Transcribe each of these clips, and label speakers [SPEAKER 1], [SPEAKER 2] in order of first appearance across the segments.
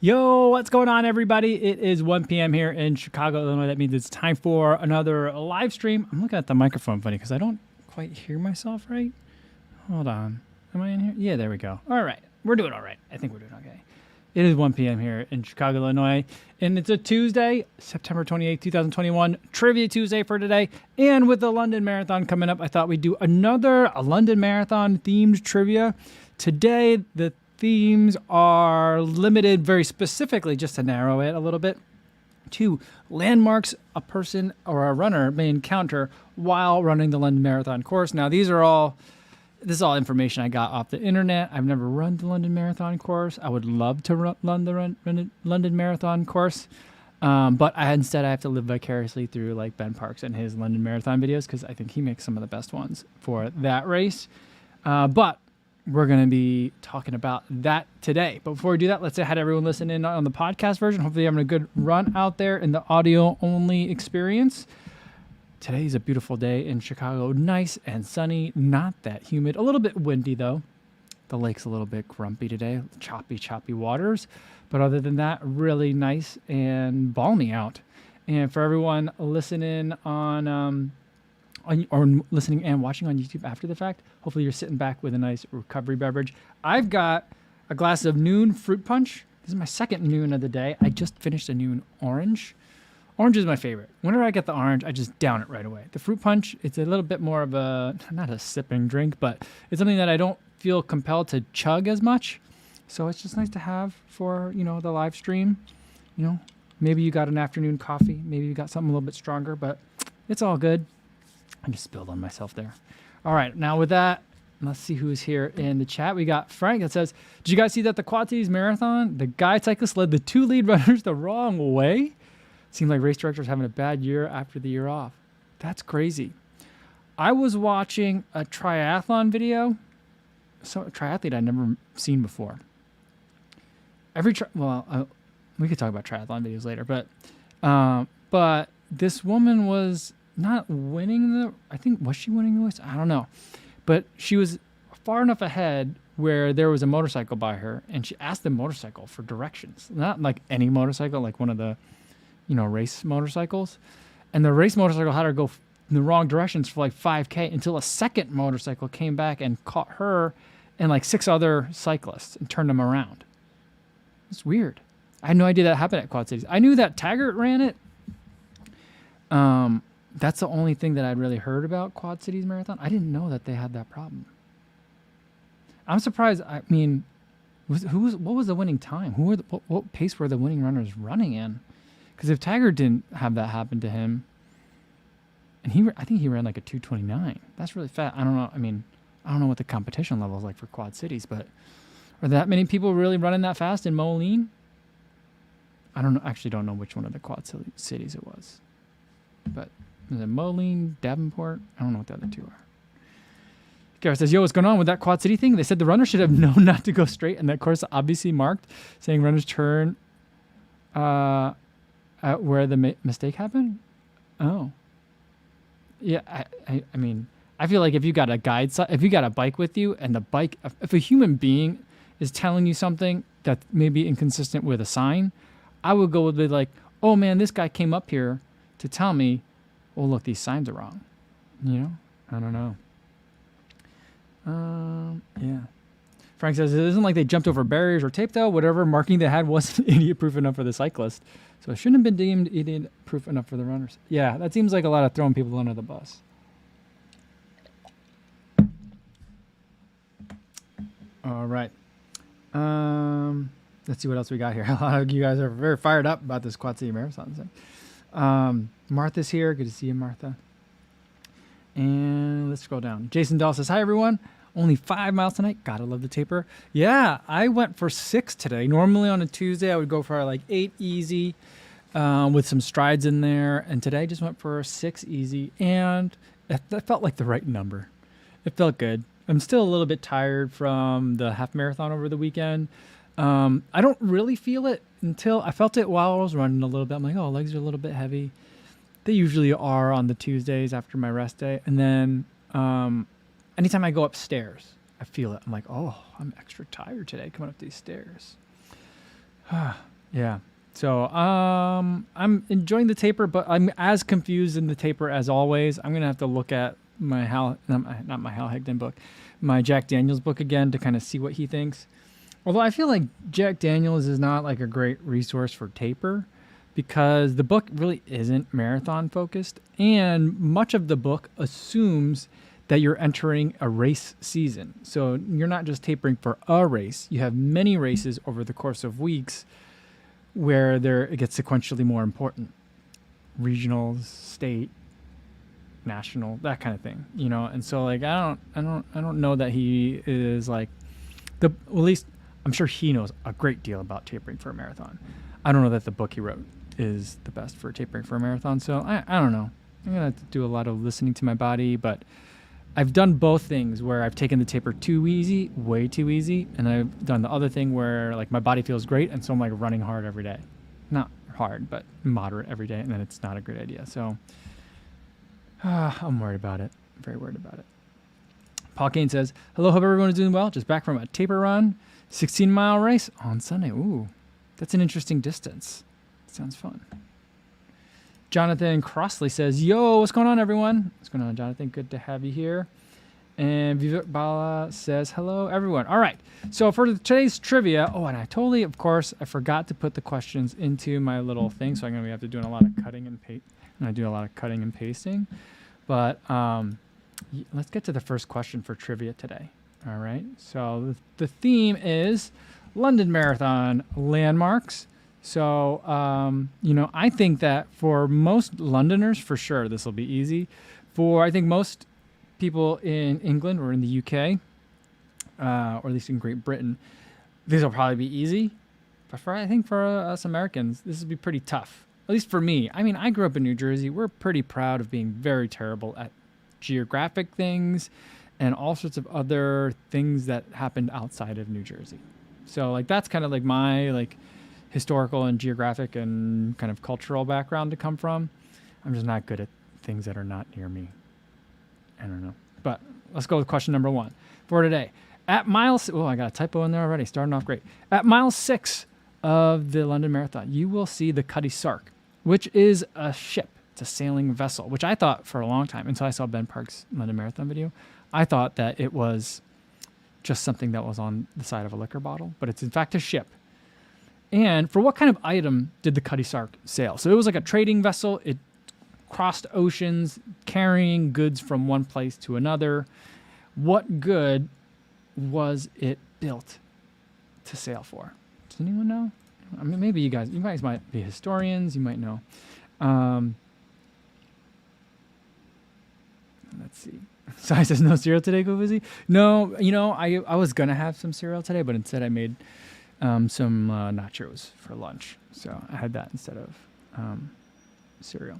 [SPEAKER 1] Yo, what's going on, everybody? It is 1 p.m. here in Chicago, Illinois. That means it's time for another live stream. I'm looking at the microphone funny because I don't quite hear myself right. Hold on. Am I in here? Yeah, there we go. All right. We're doing all right. I think we're doing okay. It is 1 p.m. here in Chicago, Illinois, and it's a Tuesday, September 28th, 2021, Trivia Tuesday for today. And with the London Marathon coming up, I thought we'd do a London Marathon themed trivia. Today, the themes are limited very specifically, just to narrow it a little bit, to landmarks a person or a runner may encounter while running the London Marathon course. Now, this is all information I got off the internet. I've never run the London Marathon course. I would love to run the London Marathon course, but instead I have to live vicariously through like Ben Parks and his London Marathon videos because I think he makes some of the best ones for that race. But we're going to be talking about that today. But before we do that, let's say hi to everyone listening in on the podcast version. Hopefully you're having a good run out there in the audio-only experience. Today is a beautiful day in Chicago. Nice and sunny, not that humid. A little bit windy, though. The lake's a little bit grumpy today. Choppy waters. But other than that, really nice and balmy out. And for everyone listening or listening and watching on YouTube after the fact, hopefully you're sitting back with a nice recovery beverage. I've got a glass of noon fruit punch. This is my second noon of the day. I just finished a noon orange. Orange is my favorite. Whenever I get the orange, I just down it right away. The fruit punch, it's a little bit more of not a sipping drink, but it's something that I don't feel compelled to chug as much. So it's just nice to have for, the live stream. Maybe you got an afternoon coffee. Maybe you got something a little bit stronger, but it's all good. I just spilled on myself there. All right, now with that, let's see who's here in the chat. We got Frank that says, did you guys see that the Quad Cities Marathon, the guide cyclist led the two lead runners the wrong way? Seems like race directors having a bad year after the year off. That's crazy. I was watching a triathlon video. So a triathlete I'd never seen before. We could talk about triathlon videos later, but this woman was not winning was she winning the race? I don't know. But she was far enough ahead where there was a motorcycle by her, and she asked the motorcycle for directions. Not like any motorcycle, like one of the, race motorcycles. And the race motorcycle had her go in the wrong directions for like 5K until a second motorcycle came back and caught her and like 6 other cyclists and turned them around. It's weird. I had no idea that happened at Quad Cities. I knew that Taggart ran it. That's the only thing that I'd really heard about Quad Cities Marathon. I didn't know that they had that problem. I'm surprised. I mean, what was the winning time? What pace were the winning runners running in? Because if Taggart didn't have that happen to him, and I think he ran like a 2:29. That's really fast. I don't know. I mean, I don't know what the competition level is like for Quad Cities, but are that many people really running that fast in Moline? I actually don't know which one of the Quad Cities it was, but. Is it Moline, Davenport? I don't know what the other two are. Gareth says, yo, what's going on with that Quad City thing? They said the runner should have known not to go straight, and that course obviously marked, saying runners turn at where the mistake happened? Oh. Yeah, I mean, I feel like if you got a bike with you, and the bike, if a human being is telling you something that may be inconsistent with a sign, I would go with like, oh man, this guy came up here to tell me, oh, look, these signs are wrong. I don't know. Yeah. Frank says, it isn't like they jumped over barriers or tape, though. Whatever marking they had wasn't idiot-proof enough for the cyclist. So it shouldn't have been deemed idiot-proof enough for the runners. Yeah, that seems like a lot of throwing people under the bus. All right. Let's see what else we got here. A lot of you guys are very fired up about this Quad City Marathon thing. Martha's here. Good to see you, Martha. And let's scroll down. Jason Dahl says, hi, everyone. Only 5 miles tonight. Gotta love the taper. Yeah, I went for 6 today. Normally on a Tuesday, I would go for like 8 easy with some strides in there. And today I just went for 6 easy. And that felt like the right number. It felt good. I'm still a little bit tired from the half marathon over the weekend. I don't really feel it until I felt it while I was running a little bit. I'm like, oh, legs are a little bit heavy. They usually are on the Tuesdays after my rest day. And then anytime I go upstairs, I feel it. I'm like, oh, I'm extra tired today coming up these stairs. Yeah. So I'm enjoying the taper, but I'm as confused in the taper as always. I'm gonna have to look at my not my Hal Higdon book, my Jack Daniels book again to kind of see what he thinks. Although I feel like Jack Daniels is not like a great resource for taper because the book really isn't marathon focused, and much of the book assumes that you're entering a race season. So you're not just tapering for a race; you have many races over the course of weeks where it gets sequentially more important. Regionals, state, national, that kind of thing, And so like I don't know that he is like at least I'm sure he knows a great deal about tapering for a marathon. I don't know that the book he wrote is the best for tapering for a marathon. So I don't know. I'm gonna have to do a lot of listening to my body, but I've done both things where I've taken the taper too easy, way too easy, and I've done the other thing where like my body feels great, and so I'm like running hard every day. Not hard, but moderate every day, and then it's not a great idea. So I'm worried about it. Very worried about it. Paul Kane says, hello, hope everyone is doing well. Just back from a taper run, 16-mile race on Sunday. Ooh, that's an interesting distance. Sounds fun. Jonathan Crossley says, yo, what's going on, everyone? What's going on, Jonathan? Good to have you here. And Vivek Bala says, hello, everyone. All right. So for today's trivia, and of course, I forgot to put the questions into my little thing. So I'm going to have to doing a lot of cutting and I do a lot of cutting and pasting. But let's get to the first question for trivia today. All right. So the theme is London Marathon landmarks. So, I think that for most Londoners, for sure, this will be easy. For, I think, most people in England or in the UK, or at least in Great Britain, these will probably be easy. But I think for us Americans, this will be pretty tough. At least for me. I mean, I grew up in New Jersey. We're pretty proud of being very terrible at geographic things and all sorts of other things that happened outside of New Jersey. So, like, that's kind of like my, like, historical and geographic and kind of cultural background to come from. I'm just not good at things that are not near me. I don't know. But let's go with question number 1 for today. At mile, I got a typo in there already, starting off great. At mile 6 of the London Marathon, you will see the Cutty Sark, which is a ship. It's a sailing vessel, which I thought for a long time, until I saw Ben Park's London Marathon video, I thought that it was just something that was on the side of a liquor bottle, but it's in fact a ship. And for what kind of item did the Cutty Sark sail? So it was like a trading vessel. It crossed oceans, carrying goods from one place to another. What good was it built to sail for? Does anyone know? I mean, maybe you guys might be historians. You might know. Let's see. Sai says no cereal today, go busy. No, I was going to have some cereal today, but instead I made some nachos for lunch. So I had that instead of cereal.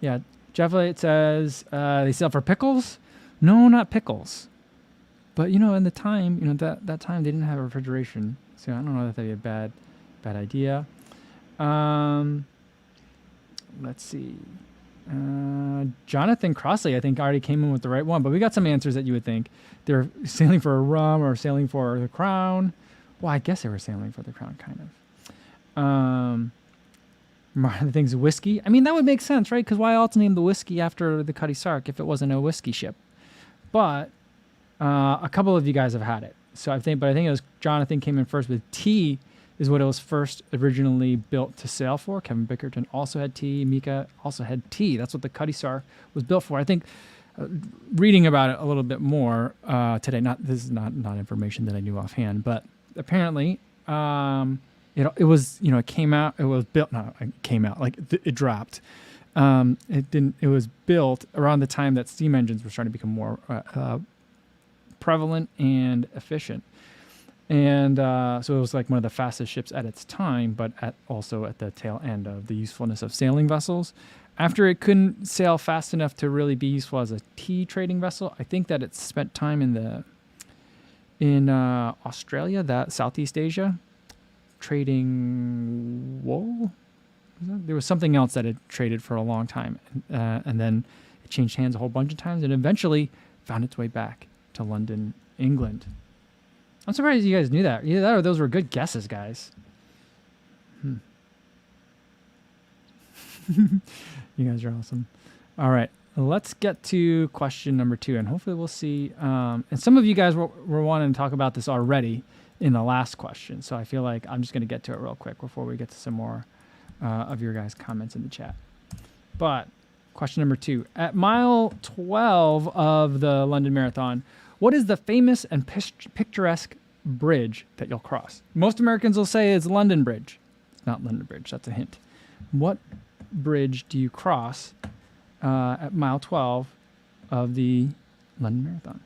[SPEAKER 1] Yeah, Jeff Light says they sell for pickles. No, not pickles. But in the time, that time they didn't have refrigeration, so I don't know that that'd be a bad idea. Let's see. Jonathan Crossley, I think, already came in with the right one, but we got some answers that you would think. They're sailing for a rum or sailing for the crown. Well, I guess they were sailing for the crown, kind of. Martha thinks whiskey. I mean, that would make sense, right? Because why else name the whiskey after the Cutty Sark if it wasn't a whiskey ship? But a couple of you guys have had it. So I think it was Jonathan came in first with tea is what it was first originally built to sail for. Kevin Bickerton also had tea. Mika also had tea. That's what the Cutty Sark was built for. I think reading about it a little bit more today, this is not information that I knew offhand, but apparently it was, it came out, it was built, it dropped. It was built around the time that steam engines were starting to become more prevalent and efficient. And so it was like one of the fastest ships at its time, but also at the tail end of the usefulness of sailing vessels. After it couldn't sail fast enough to really be useful as a tea trading vessel, I think that it spent time in Australia, that Southeast Asia, trading wool. There was something else that it traded for a long time, and then it changed hands a whole bunch of times, and eventually found its way back to London, England. I'm surprised you guys knew that. Either that or those were good guesses, guys. You guys are awesome. All right, let's get to question number 2, and hopefully we'll see. And some of you guys were wanting to talk about this already in the last question, so I feel like I'm just going to get to it real quick before we get to some more of your guys' comments in the chat. But question number 2. At mile 12 of the London Marathon, what is the famous and picturesque bridge that you'll cross? Most Americans will say it's London Bridge. It's not London Bridge. That's a hint. What bridge do you cross at mile 12 of the London Marathon?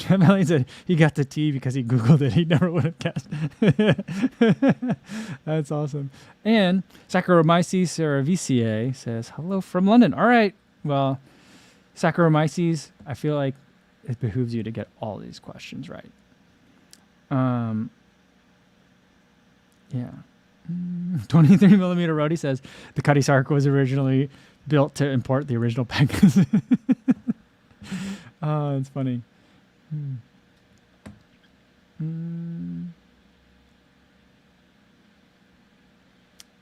[SPEAKER 1] Melanie said he got the T because he Googled it. He never would have guessed. That's awesome. And Saccharomyces cerevisiae says, hello from London. All right. Well, Saccharomyces, I feel like it behooves you to get all these questions right. Yeah. 23 millimeter Rhodey says the Cutty Sark was originally built to import the original Pegasus. Oh, it's funny.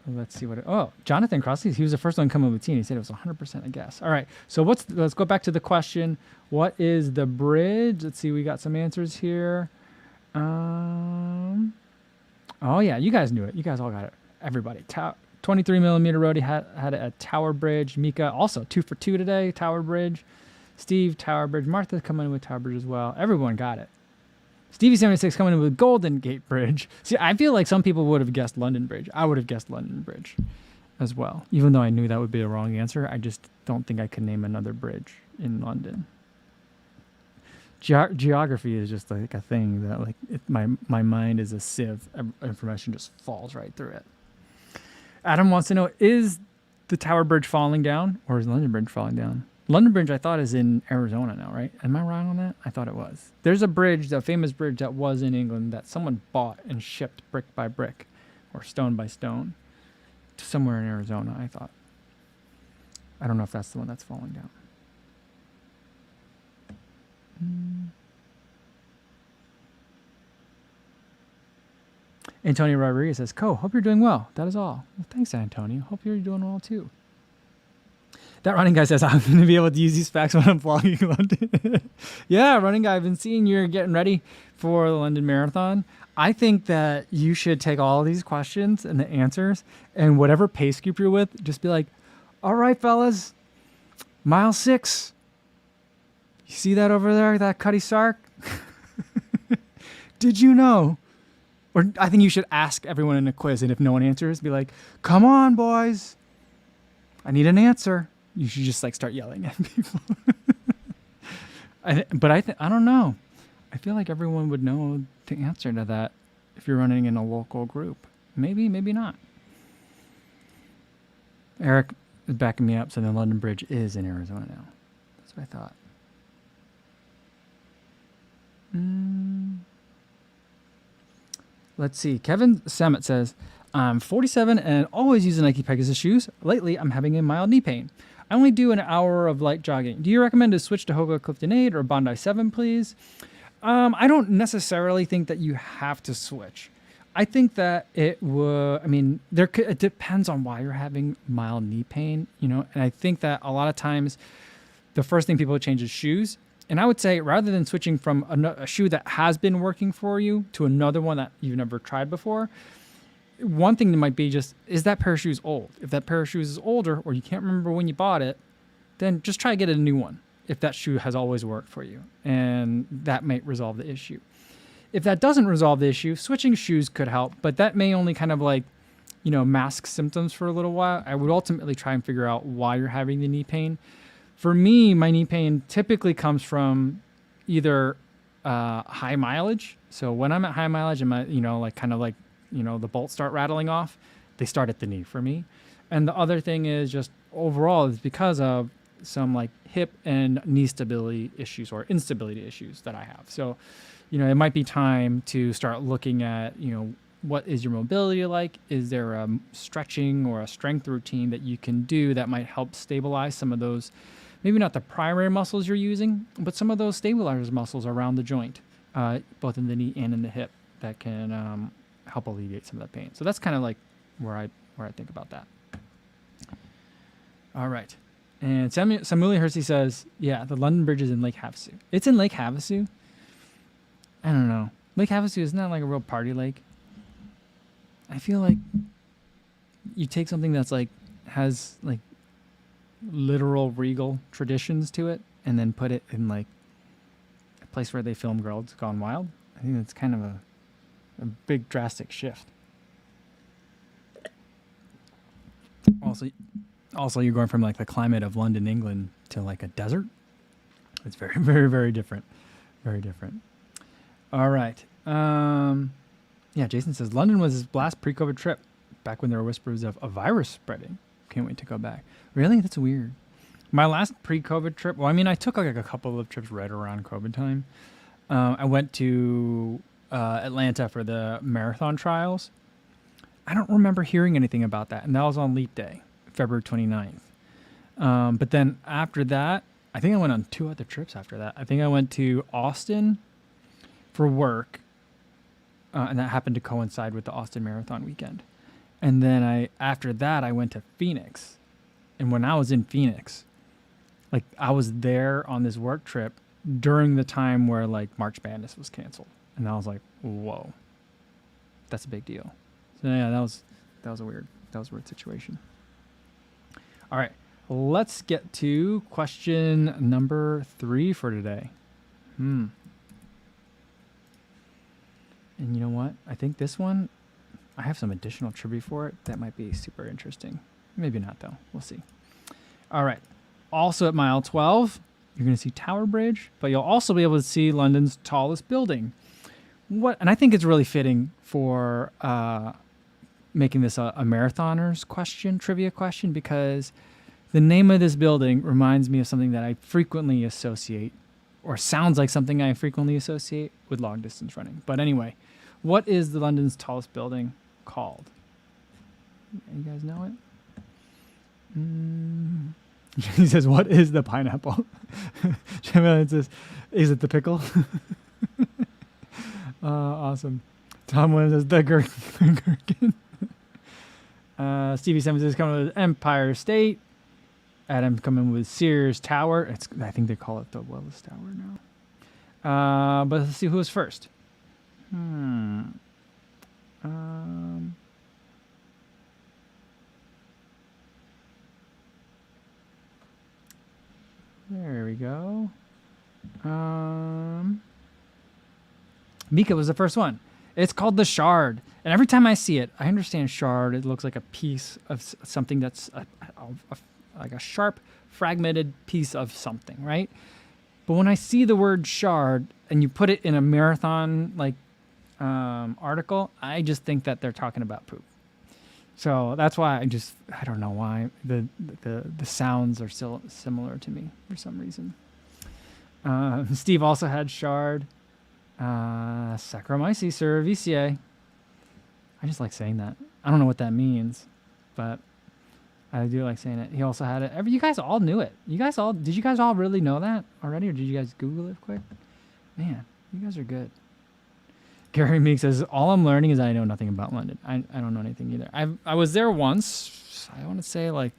[SPEAKER 1] Let's see what Jonathan Crossley, he was the first one coming with T, and he said it was 100% a guess. All right, so let's go back to the question. What is the bridge? Let's see, we got some answers here. Oh yeah, you guys knew it. You guys all got it. Everybody. 23 millimeter Rhodey had a Tower Bridge. Mika also 2 for 2 today. Tower Bridge. Steve, Tower Bridge. Martha coming in with Tower Bridge as well. Everyone got it. Stevie76 coming in with Golden Gate Bridge. See, I feel like some people would have guessed London Bridge. I would have guessed London Bridge as well. Even though I knew that would be a wrong answer, I just don't think I could name another bridge in London. Geography is just like a thing that like my mind is a sieve. Information just falls right through it. Adam wants to know, is the Tower Bridge falling down or is London Bridge falling down? London Bridge, I thought, is in Arizona now, right? Am I wrong on that? I thought it was. There's a bridge, a famous bridge that was in England that someone bought and shipped brick by brick or stone by stone to somewhere in Arizona, I thought. I don't know if that's the one that's falling down. Antonio Rodriguez says, hope you're doing well. That is all. Well, thanks, Antonio. Hope you're doing well, too. That running guy says, I'm going to be able to use these facts when I'm vlogging London. Yeah, running guy, I've been seeing you're getting ready for the London Marathon. I think that you should take all these questions and the answers and whatever pace group you're with, just be like, all right, fellas, mile 6. You see that over there, that Cutty Sark? Did you know? Or I think you should ask everyone in a quiz, and if no one answers, be like, come on, boys. I need an answer. You should just like start yelling at people. I don't know. I feel like everyone would know the answer to that if you're running in a local group. Maybe, maybe not. Eric is backing me up, so the London Bridge is in Arizona now. That's what I thought. Let's see. Kevin Samet says, I'm 47 and always use Nike Pegasus shoes. Lately, I'm having a mild knee pain. I only do an hour of light jogging. Do you recommend to switch to Hoka Clifton 8 or Bondi 7, please? I don't necessarily think that you have to switch. I think that it depends on why you're having mild knee pain, and I think that a lot of times the first thing people change is shoes. And I would say rather than switching from a shoe that has been working for you to another one that you've never tried before, one thing that might be just, is that pair of shoes old? If that pair of shoes is older or you can't remember when you bought it, then just try to get a new one if that shoe has always worked for you. And that might resolve the issue. If that doesn't resolve the issue, switching shoes could help, but that may only kind of like, mask symptoms for a little while. I would ultimately try and figure out why you're having the knee pain. For me, my knee pain typically comes from either high mileage. So when I'm at high mileage and the bolts start rattling off, they start at the knee for me. And the other thing is just overall is because of some like hip and knee stability issues or instability issues that I have. So, it might be time to start looking at, what is your mobility like? Is there a stretching or a strength routine that you can do that might help stabilize some of those maybe not the primary muscles you're using, but some of those stabilizers muscles around the joint, both in the knee and in the hip, that can help alleviate some of that pain. So that's kind of like where I think about that. All right. And Samuli Hersey says, yeah, the London Bridge is in Lake Havasu. It's in Lake Havasu? I don't know. Lake Havasu is not like a real party lake. I feel like you take something that's like has like literal regal traditions to it and then put it in like a place where they film Girls Gone Wild. I think that's kind of a big drastic shift. Also, you're going from like the climate of London, England to like a desert. It's very, very, very different. Very different. All right. Yeah, Jason says London was his last pre-COVID trip, back when there were whispers of a virus spreading. Can't wait to go back. Really? That's weird. My last pre-COVID trip, well, I mean, I took like a couple of trips right around COVID time. I went to Atlanta for the marathon trials. I don't remember hearing anything about that, and that was on Leap Day, February 29th. But then after that, I think I went on 2 other trips after that. I think I went to Austin for work, and that happened to coincide with the Austin Marathon weekend. And then after that, I went to Phoenix. And when I was in Phoenix, like I was there on this work trip during the time where like March Madness was canceled. And I was like, whoa, that's a big deal. So yeah, that was a weird situation. All right, let's get to question number 3 for today. And you know what? I think this one, I have some additional trivia for it that might be super interesting. Maybe not, though. We'll see. All right. Also at mile 12, you're going to see Tower Bridge, but you'll also be able to see London's tallest building. And I think it's really fitting for making this a marathoner's question, trivia question, because the name of this building reminds me of something that I frequently associate, or sounds like something I frequently associate with long distance running. But anyway, what is the London's tallest building called? You guys know it? He says, what is the pineapple? Jamila says, is it the pickle? Awesome. Tom Williams says, the gherkin. Stevie Simmons is coming with Empire State. Adam coming with Sears Tower. I think they call it the Willis Tower now. But let's see who was first. There we go. Mika was the first one. It's called the Shard. And every time I see it, I understand shard. It looks like a piece of something that's like a sharp, fragmented piece of something, right? But when I see the word shard and you put it in a marathon like article, I just think that they're talking about poop. So that's why I don't know why the sounds are still similar to me for some reason. Steve also had shard. Saccharomyces cerevisiae. I just like saying that. I don't know what that means, but I do like saying it. He also had it. You guys all knew it. Did you guys all really know that already, or did you guys Google it quick? Man, you guys are good. Gary Meek says, all I'm learning is I know nothing about London. I don't know anything either. I was there once. I want to say like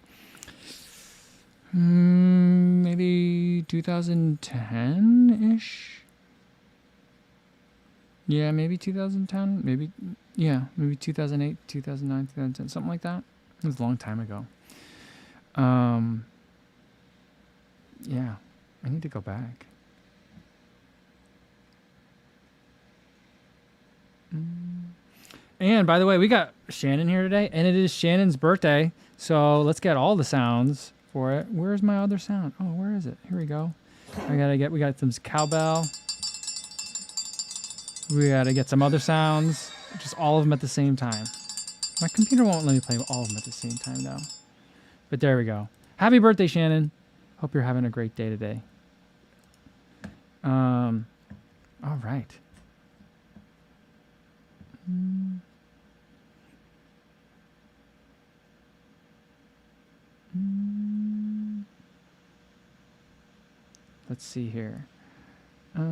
[SPEAKER 1] maybe 2010-ish. Yeah, maybe 2010. Maybe 2008, 2009, 2010, something like that. It was a long time ago. Yeah, I need to go back. And by the way, we got Shannon here today, and it is Shannon's birthday. So let's get all the sounds for it. Where's my other sound? Oh, where is it? Here we go. We got some cowbell. We gotta get some other sounds. Just all of them at the same time. My computer won't let me play all of them at the same time though. But there we go. Happy birthday, Shannon. Hope you're having a great day today. All right. Let's see here. Let's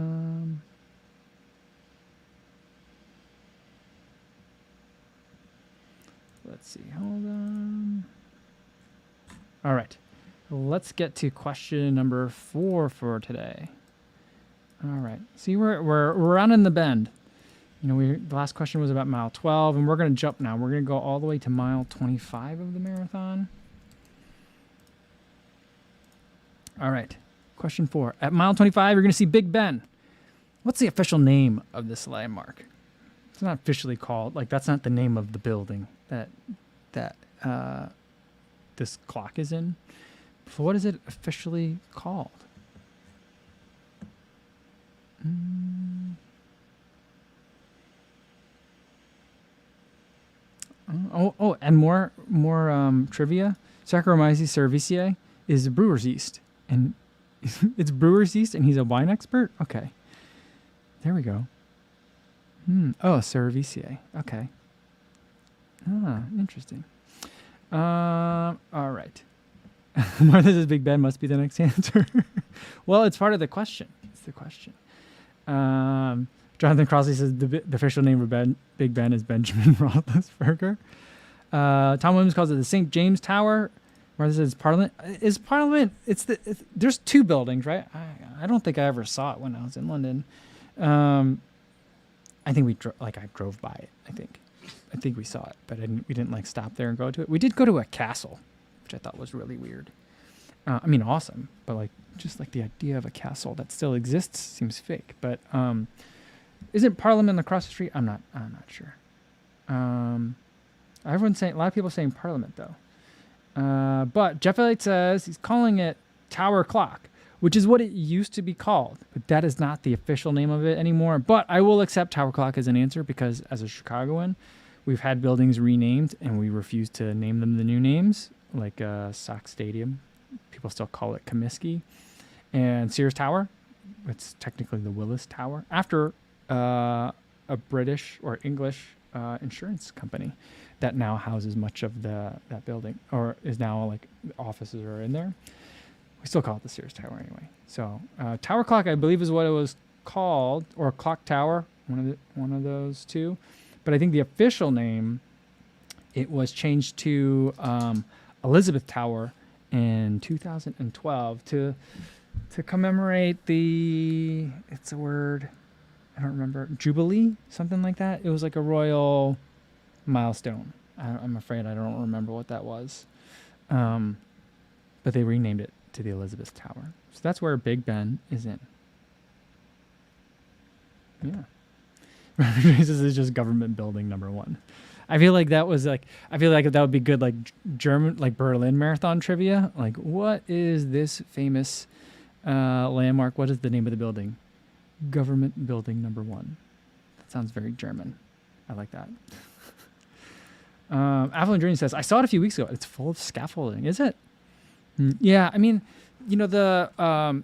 [SPEAKER 1] see. Hold on. All right. Let's get to question number 4 for today. All right. See, we're around in the bend. You know, the last question was about mile 12, and we're going to jump now. We're going to go all the way to mile 25 of the marathon. All right. Question 4. At mile 25, you're going to see Big Ben. What's the official name of this landmark? It's not officially called. Like, that's not the name of the building that this clock is in. So what is it officially called? And more trivia. Saccharomyces cerevisiae is brewer's yeast, and it's brewer's yeast, and he's a wine expert. Okay, there we go. Oh, cerevisiae. Okay. Ah, interesting. All right. Martha says Big Ben must be the next answer. Well, it's part of the question. It's the question. Jonathan Crossley says the official name of Big Ben is Benjamin Roethlisberger. Tom Williams calls it the St. James Tower. Martha says Parliament. Is Parliament? There's 2 buildings, right? I don't think I ever saw it when I was in London. I think I drove by it. I think we saw it, but we didn't like stop there and go to it. We did go to a castle, which I thought was really weird. I mean, awesome, but like just like the idea of a castle that still exists seems fake. But isn't Parliament across the street? I'm not sure. Everyone's saying, a lot of people saying Parliament though. But Jeff Elliott says he's calling it Tower Clock, which is what it used to be called, but that is not the official name of it anymore. But I will accept Tower Clock as an answer because as a Chicagoan, we've had buildings renamed and we refuse to name them the new names, like Sox Stadium. People still call it Comiskey. And Sears Tower, it's technically the Willis Tower, after a British or English insurance company that now houses much of that building, or is now like offices are in there. We still call it the Sears Tower anyway. So Tower Clock, I believe, is what it was called, or Clock Tower, one of those two. But I think the official name, it was changed to Elizabeth Tower in 2012 to commemorate it's a word, I don't remember, Jubilee, something like that. It was like a royal milestone. I'm afraid I don't remember what that was. But they renamed it to the Elizabeth Tower. So that's where Big Ben is in. Yeah. This is just government building number 1. I feel like that would be good, like German, like Berlin Marathon trivia. Like, what is this famous landmark? What is the name of the building? Government building number 1. That sounds very German. I like that. Affluent Dream says, I saw it a few weeks ago. It's full of scaffolding. Is it? Yeah, I mean, you know, a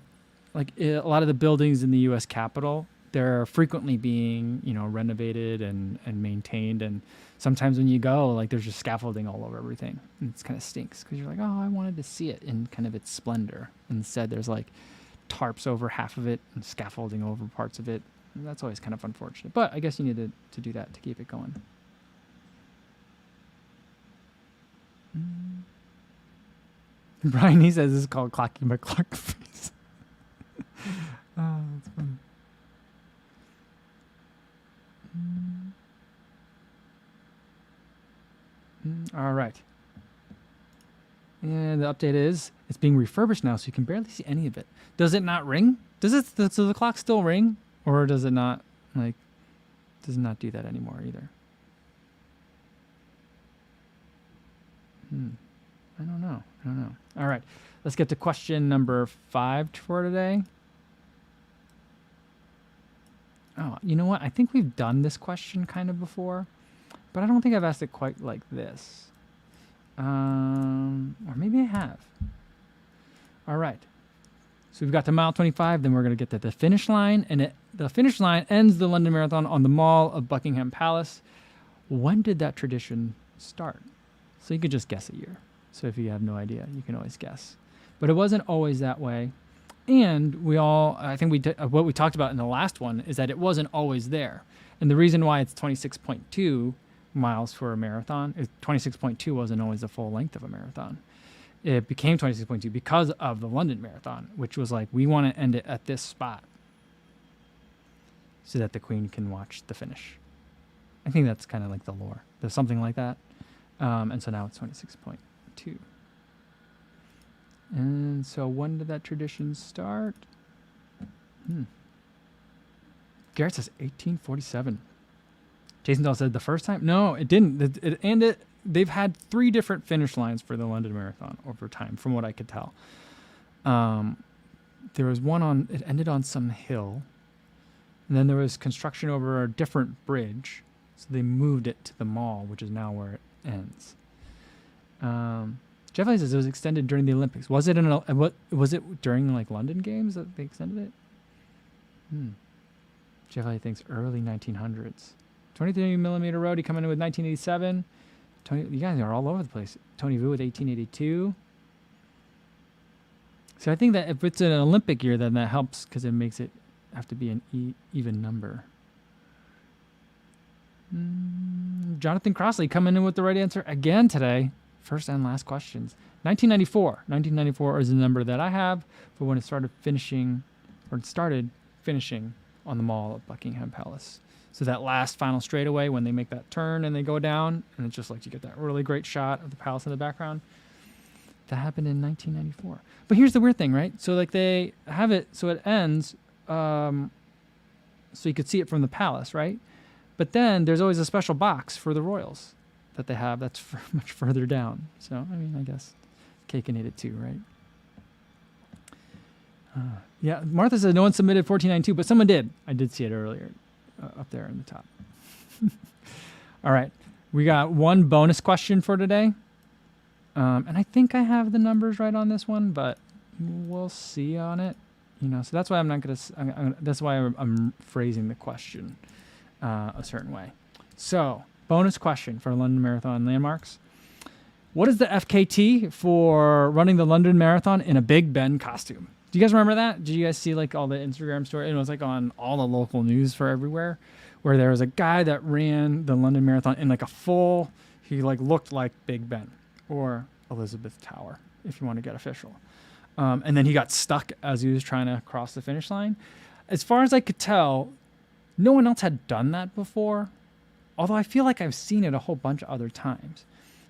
[SPEAKER 1] lot of the buildings in the U.S. Capitol, they're frequently being, you know, renovated and maintained. And sometimes when you go, like, there's just scaffolding all over everything. And it kind of stinks because you're like, oh, I wanted to see it in kind of its splendor. Instead, there's like tarps over half of it and scaffolding over parts of it. And that's always kind of unfortunate. But I guess you need to do that to keep it going. Brian, he says this is called Clocky McClock face. Oh, that's fun. All right. And the update is it's being refurbished now, so you can barely see any of it. Does it not ring? Does the clock still ring, or does it not does it not do that anymore either? I don't know. All right. Let's get to question number 5 for today. Oh, you know what? I think we've done this question kind of before, but I don't think I've asked it quite like this. Or maybe I have. All right. So we've got to mile 25, then we're going to get to the finish line, and the finish line ends the London Marathon on the Mall of Buckingham Palace. When did that tradition start? So you could just guess a year. So if you have no idea, you can always guess. But it wasn't always that way. And I think what we talked about in the last one is that it wasn't always there. And the reason why it's 26.2 miles for a marathon is 26.2 wasn't always the full length of a marathon. It became 26.2 because of the London Marathon, which was like, we want to end it at this spot so that the Queen can watch the finish. I think that's kind of like the lore. There's something like that. And so now it's 26.2. And so when did that tradition start? Garrett says 1847. Jason Dahl said the first time? No, it didn't. They've had 3 different finish lines for the London Marathon over time, from what I could tell. There was one it ended on some hill. And then there was construction over a different bridge. So they moved it to the mall, which is now where it ends. Jeff says it was extended during the Olympics. Was it was it during like London Games that they extended it? Jeff thinks early 1900s. 23 millimeter roadie coming in with 1987. You guys are all over the place. Tony Vu with 1882. So I think that if it's an Olympic year, then that helps because it makes it have to be an even number. Jonathan Crossley coming in with the right answer again today. First and last questions. 1994. 1994 is the number that I have for when it started finishing on the mall at Buckingham Palace. So that last final straightaway when they make that turn and they go down, and it's just like you get that really great shot of the palace in the background. That happened in 1994. But here's the weird thing, right? So like they have it so it ends, so you could see it from the palace, right? But then there's always a special box for the royals that they have that's much further down. So, I mean, I guess cake and eat it too, right? Yeah, Martha said no one submitted 1492, but someone did. I did see it earlier up there in the top. All right. We got one bonus question for today. And I think I have the numbers right on this one, but we'll see on it. So that's why that's why I'm phrasing the question a certain way. So, bonus question for London Marathon landmarks. What is the FKT for running the London Marathon in a Big Ben costume? Do you guys remember that? Did you guys see like all the Instagram stories? It was like on all the local news for everywhere, where there was a guy that ran the London Marathon in like he like looked like Big Ben or Elizabeth Tower, if you want to get official. And then he got stuck as he was trying to cross the finish line. As far as I could tell, no one else had done that before, although I feel like I've seen it a whole bunch of other times.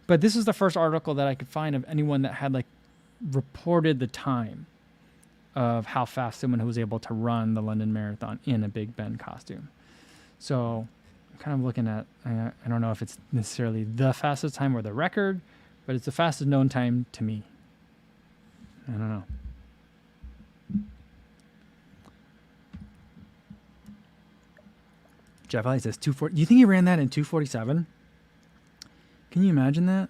[SPEAKER 1] But this is the first article that I could find of anyone that had like reported the time of how fast someone who was able to run the London Marathon in a Big Ben costume. So I'm kind of looking at, I don't know if it's necessarily the fastest time or the record, but it's the fastest known time to me. I don't know. Jeff Elliott says 240. Do you think he ran that in 247? Can you imagine that?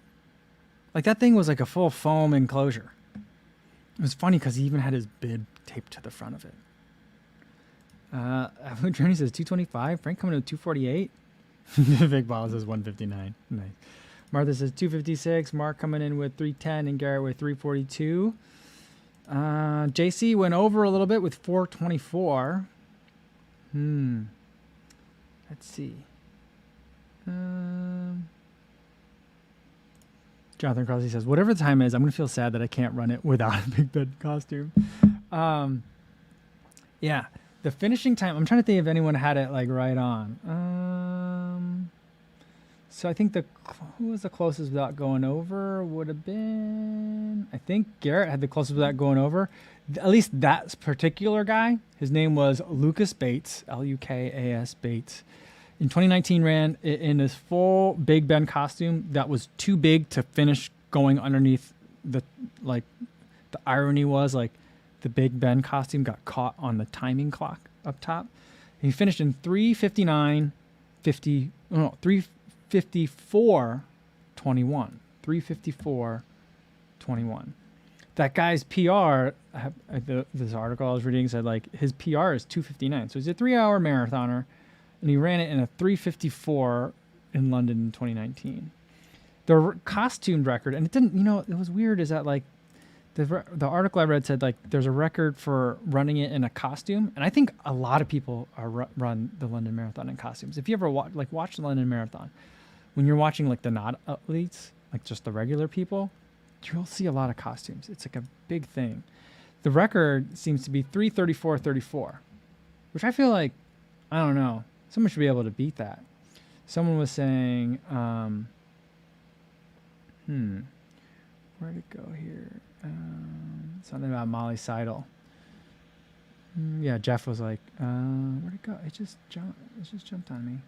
[SPEAKER 1] Like that thing was like a full foam enclosure. It was funny because he even had his bib taped to the front of it. Journey says 225. Frank coming in with 248. Big Ball says 159. Nice. Martha says 256. Mark coming in with 310 and Garrett with 342. JC went over a little bit with 424. Let's see. Jonathan Crosby says, whatever the time is, I'm going to feel sad that I can't run it without a Big Ben costume. Yeah, the finishing time, I'm trying to think if anyone had it like right on. So I think who was the closest without going over would have been, I think Garrett had the closest without going over. At least that particular guy, his name was Lucas Bates, Lukas Bates. In 2019 ran in this full Big Ben costume that was too big to finish going underneath the irony was like the Big Ben costume got caught on the timing clock up top. And he finished in 3:54:21. 3:54:21. That guy's PR, this article I was reading said like his PR is 2:59. So he's a 3-hour marathoner. And he ran it in a 3:54 in London in 2019. The costume record, and it didn't, it was weird, is that like the article I read said like there's a record for running it in a costume, and I think a lot of people run the London Marathon in costumes. If you ever watch the London Marathon, when you're watching like the not athletes, like just the regular people, you'll see a lot of costumes. It's like a big thing. The record seems to be 3:34:34, which I feel like, I don't know, someone should be able to beat that. Someone was saying, where'd it go here? Something about Molly Seidel. Yeah, Jeff was like, where'd it go? It just jumped on me.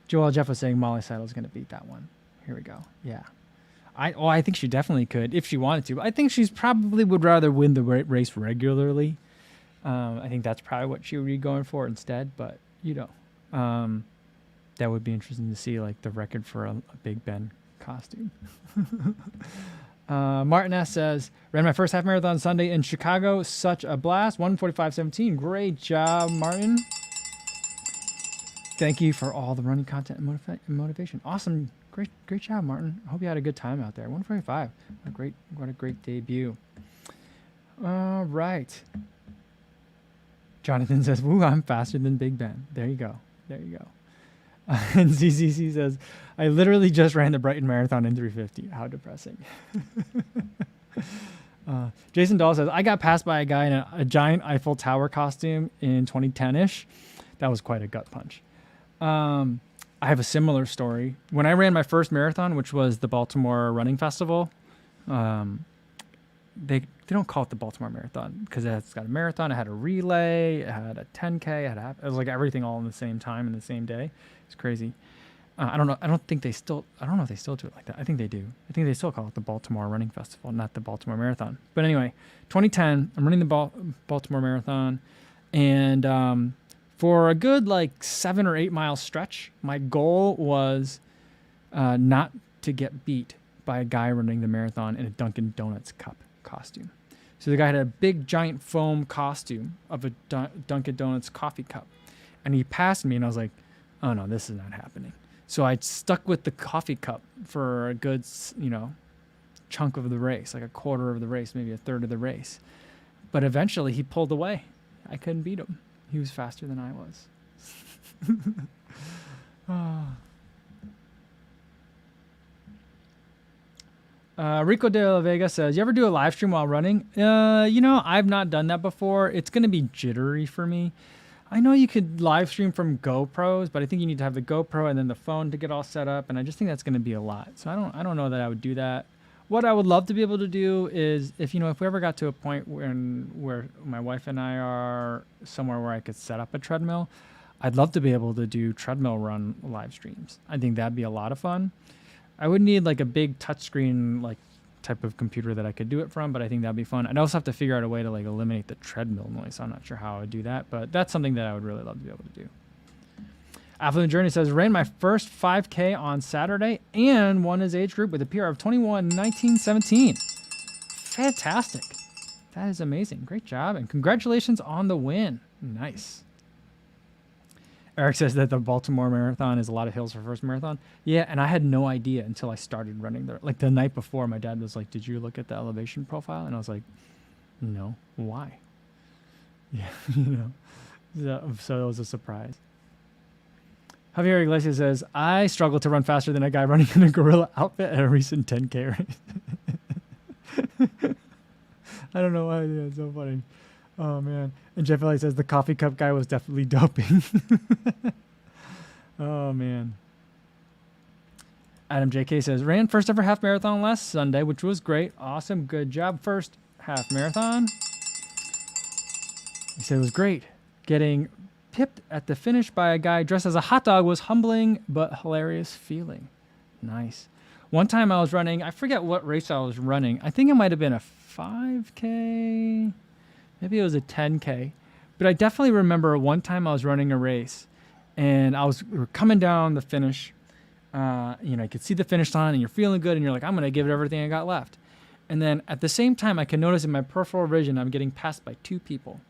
[SPEAKER 1] Jeff was saying Molly Seidel's going to beat that one. Here we go. Yeah. I think she definitely could if she wanted to. But I think she's probably would rather win the race regularly. I think that's probably what she would be going for instead. But, that would be interesting to see, like, the record for a Big Ben costume. Martin S. says, ran my first half marathon Sunday in Chicago. Such a blast. 1:45:17. Great job, Martin. Thank you for all the running content and motivation. Awesome. Great job, Martin. I hope you had a good time out there. 1:45. What a great debut. All right. Jonathan says, woo, I'm faster than Big Ben. There you go. And ZZC says, I literally just ran the Brighton Marathon in 3:50. How depressing. Jason Dahl says, I got passed by a guy in a giant Eiffel Tower costume in 2010-ish. That was quite a gut punch. I have a similar story. When I ran my first marathon, which was the Baltimore Running Festival, they don't call it the Baltimore Marathon because it's got a marathon, it had a relay, it had a 10K, it was like everything all in the same time in the same day. It's crazy. I don't know. I don't know if they still do it like that. I think they do. I think they still call it the Baltimore Running Festival, not the Baltimore Marathon. But anyway, 2010, I'm running the Baltimore Marathon, and for a good like 7 or 8 mile stretch, my goal was not to get beat by a guy running the marathon in a Dunkin' Donuts cup costume. So the guy had a big giant foam costume of a Dunkin' Donuts coffee cup, and he passed me, and I was like, oh no, this is not happening. So I stuck with the coffee cup for a good, chunk of the race, like a quarter of the race, maybe a third of the race. But eventually he pulled away. I couldn't beat him. He was faster than I was. Rico de la Vega says, you ever do a live stream while running? I've not done that before. It's going to be jittery for me. I know you could live stream from GoPros, but I think you need to have the GoPro and then the phone to get all set up, and I just think that's going to be a lot. So I don't know that I would do that. What I would love to be able to do is if we ever got to a point where my wife and I are somewhere where I could set up a treadmill, I'd love to be able to do treadmill run live streams. I think that'd be a lot of fun. I would need like a big touchscreen like type of computer that I could do it from, but I think that'd be fun. I'd also have to figure out a way to like eliminate the treadmill noise. So I'm not sure how I would do that, but that's something that I would really love to be able to do. Affluent Journey says, ran my first 5K on Saturday and won his age group with a PR of 21:19:17. Fantastic. That is amazing. Great job. And congratulations on the win. Nice. Eric says that the Baltimore Marathon is a lot of hills for first marathon. Yeah, and I had no idea until I started running there. Like the night before, my dad was like, did you look at the elevation profile? And I was like, no. Why? Yeah, So it was a surprise. Javier Iglesias says, I struggle to run faster than a guy running in a gorilla outfit at a recent 10K race. I don't know why. Yeah, it's so funny. Oh, man. And Jeff Elliott says the coffee cup guy was definitely doping. Oh, man. Adam JK says, ran first ever half marathon last Sunday, which was great. Awesome. Good job. First half marathon. He said it was great. Getting pipped at the finish by a guy dressed as a hot dog was humbling but hilarious feeling. Nice. One time I was running, I forget what race I was running. I think it might have been a 5K. Maybe it was a 10K. But I definitely remember one time I was running a race and we were coming down the finish. I could see the finish line and you're feeling good and you're like, I'm going to give it everything I got left. And then at the same time, I can notice in my peripheral vision, I'm getting passed by two people.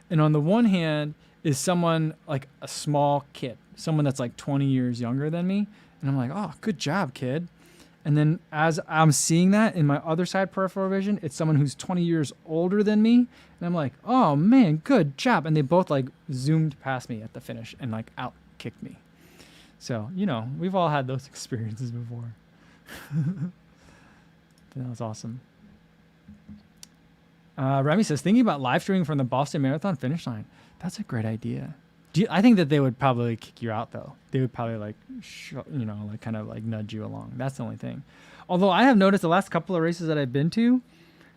[SPEAKER 1] And on the one hand is someone like a small kid, someone that's like 20 years younger than me. And I'm like, oh, good job, kid. And then as I'm seeing that in my other side peripheral vision, it's someone who's 20 years older than me. And I'm like, oh man, good job. And they both like zoomed past me at the finish and like out kicked me. So, you know, we've all had those experiences before. That was awesome. Remy says, thinking about live streaming from the Boston Marathon finish line. That's a great idea. I think that they would probably kick you out, though. They would probably, like, you know, like kind of like nudge you along. That's the only thing. Although I have noticed the last couple of races that I've been to,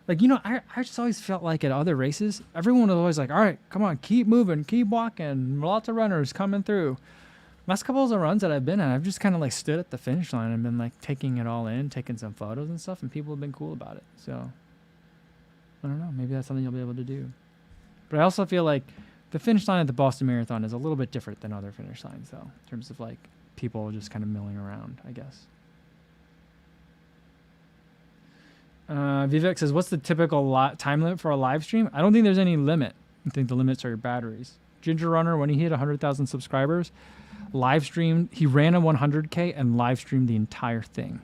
[SPEAKER 1] like, you know, I just always felt like at other races, everyone was always like, all right, come on, keep moving, keep walking. Lots of runners coming through. Last couple of runs that I've been at, I've just kind of like stood at the finish line and been like taking it all in, taking some photos and stuff, and people have been cool about it. So I don't know, maybe that's something you'll be able to do. But I also feel like the finish line at the Boston Marathon is a little bit different than other finish lines, though, in terms of like people just kind of milling around, I guess. Vivek says, what's the typical time limit for a live stream? I don't think there's any limit. I think the limits are your batteries. Ginger Runner, when he hit 100,000 subscribers, live streamed, he ran a 100K and live streamed the entire thing.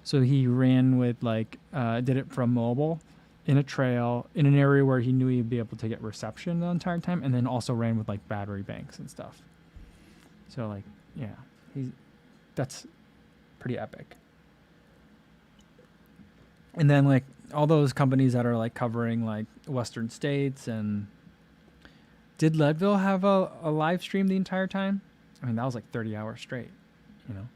[SPEAKER 1] So he ran with like, did it from mobile in a trail in an area where he knew he'd be able to get reception the entire time, and then also ran with like battery banks and stuff. So like, yeah, that's pretty epic. And then like all those companies that are like covering like Western states, and did Leadville have a live stream the entire time? I mean, that was like 30 hours straight, you know?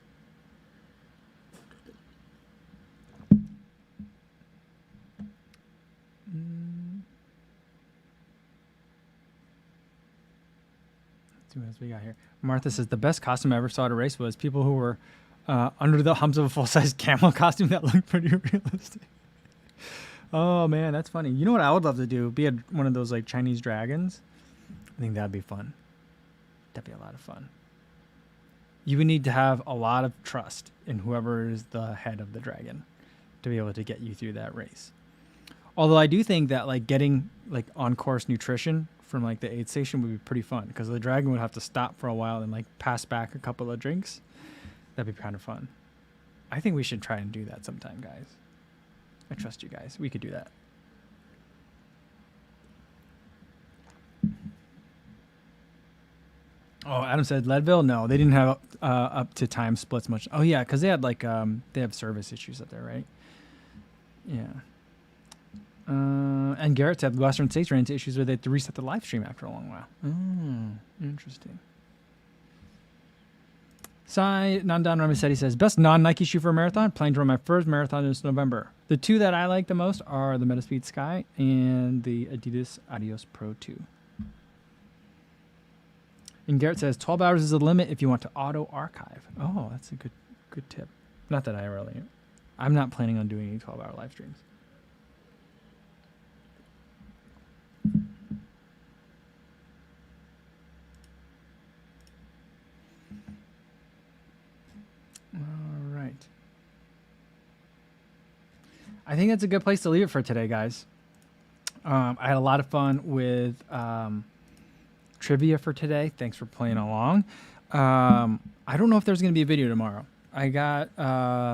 [SPEAKER 1] Let's see what else we got here. Martha says, the best costume I ever saw at a race was people who were under the humps of a full-size camel costume that looked pretty realistic. Oh, man, that's funny. You know what I would love to do? Be one of those like Chinese dragons. I think that'd be fun. That'd be a lot of fun. You would need to have a lot of trust in whoever is the head of the dragon to be able to get you through that race. Although I do think that like getting like on-course nutrition from like the aid station would be pretty fun, because the dragon would have to stop for a while and like pass back a couple of drinks. That'd be kind of fun. I think we should try and do that sometime, guys. I trust you guys. We could do that. Oh, Adam said Leadville? No, they didn't have up to time splits much. Oh, yeah, because they had like, they have service issues up there, right? Yeah. And Garrett said Western States ran into issues where they had to reset the live stream after a long while. Oh, interesting. Sai Nandan Ramisetti says, best non-Nike shoe for a marathon? Planning to run my first marathon this November. The two that I like the most are the Metaspeed Sky and the Adidas Adios Pro 2. And Garrett says 12 hours is the limit if you want to auto archive. Oh, that's a good tip. Not that I'm not planning on doing any 12-hour live streams. All right. I think that's a good place to leave it for today, guys. I had a lot of fun with trivia for today. Thanks for playing along. I don't know if there's going to be a video tomorrow. I got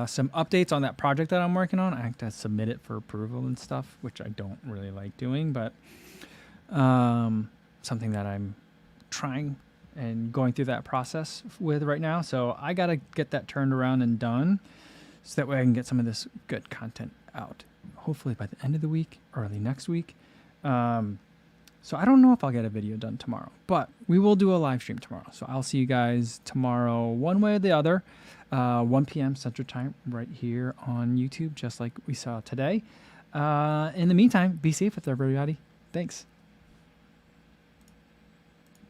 [SPEAKER 1] some updates on that project that I'm working on. I have to submit it for approval and stuff, which I don't really like doing, but something that I'm trying and going through that process with right now. So I got to get that turned around and done so that way I can get some of this good content out, hopefully by the end of the week, early next week. So I don't know if I'll get a video done tomorrow, but we will do a live stream tomorrow. So I'll see you guys tomorrow one way or the other, 1 p.m. Central Time right here on YouTube, just like we saw today. In the meantime, be safe with everybody. Thanks.